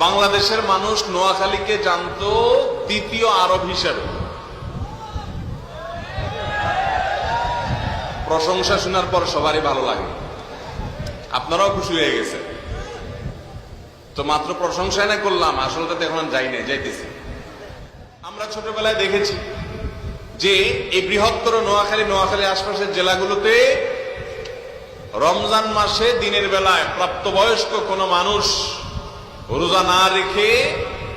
বাংলাদেশের মানুষ নোয়াখালীকে জানতো দ্বিতীয় আরব হিসেবে। প্রশংসা শোনার পর সবারই ভালো লাগে, আপনারাও খুশি হয়ে গেছে। তো মাত্র প্রশংসাই না করলাম, আসলটাতে এখন যাই না, যাইতেছি। আমরা ছোটবেলায় দেখেছি যে এই বৃহত্তর নোয়াখালী আশপাশের জেলাগুলোতে রমজান মাসে দিনের বেলায় প্রাপ্তবয়স্ক কোন মানুষ রোজা না রেখে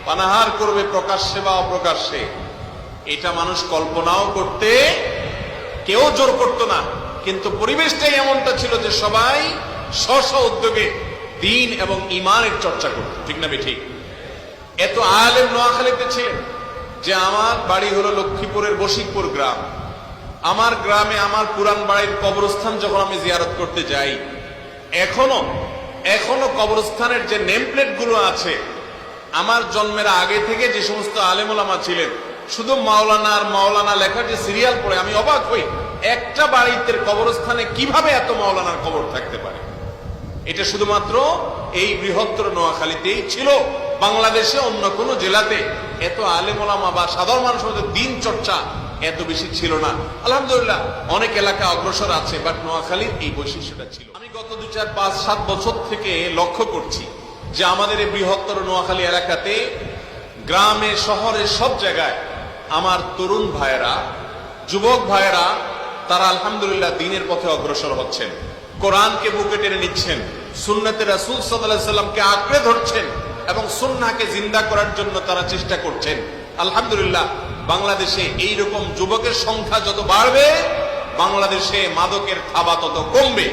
পানাহার করবে প্রকাশ্যে বা অপ্রকাশ্যে, এটা মানুষ কল্পনাও করতে কেউ জোর করতো না। কিন্তু পরিবেশটাই এমনটা ছিল যে সবাই স্ব উদ্যোগে দ্বীন এবং ঈমানের চর্চা করত, ঠিক না ঠিক? এত আলেম নোয়াখালীতে ছিলেন যে আমার বাড়ি হলো লক্ষ্মীপুরের বশিকপুর গ্রাম। আমার গ্রামে আমার পুরান বাড়ির কবরস্থান যখন আমি জিয়ারত করতে যাই, এখনো কবরস্থানের যে নেম প্লেট গুলো আছে, আমার জন্মের আগে থেকে যে সমস্ত আলেম ওলামা ছিলেন, শুধু মাওলানা আর মাওলানা লেখার যে সিরিয়াল পড়ে আমি অবাক হই, একটা বাড়িতে কবরস্থানে কিভাবে এত মাওলানার কবর থাকতে পারে। এটা শুধুমাত্র এই বৃহত্তর নোয়াখালীতেই ছিল। বাংলাদেশে অন্য কোন জেলাতে এত আলেম ওলামা বা সাধারণ মানুষের মধ্যে দিন চর্চা এত বেশি ছিল না। আলহামদুলিল্লাহ অনেক এলাকা অগ্রসর আছে, বাট নোয়াখালীর এই বৈশিষ্ট্যটা ছিল। আমি গত 2, 4, 5, 7 বছর থেকে লক্ষ্য করছি যে আমাদের এই বৃহত্তর নোয়াখালী এলাকাতে গ্রামে শহরে সব জায়গায় আমার তরুণ ভাইয়েরা, যুবক ভাইয়েরা, তারা আলহামদুলিল্লাহ দ্বীনের পথে অগ্রসর হচ্ছেন, কোরআনকে বুকে টেনে নিচ্ছেন, সুন্নতে রাসূল সাল্লাল্লাহু আলাইহি সাল্লামকে আঁকড়ে ধরছেন এবং সুন্নাহকে জিন্দা করার জন্য তারা চেষ্টা করছেন। আলহামদুলিল্লাহ বাংলাদেশে এইরকম যুবকের সংখ্যা যত বাড়বে, বাংলাদেশে মাদকের থাবা তত কমবে।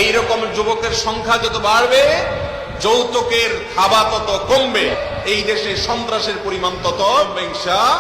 এইরকম যুবকের সংখ্যা যত বাড়বে, যৌতুকের থাবা তত কমবে। এই দেশে সন্ত্রাসের পরিমাণ তত ইনশাআল্লাহ।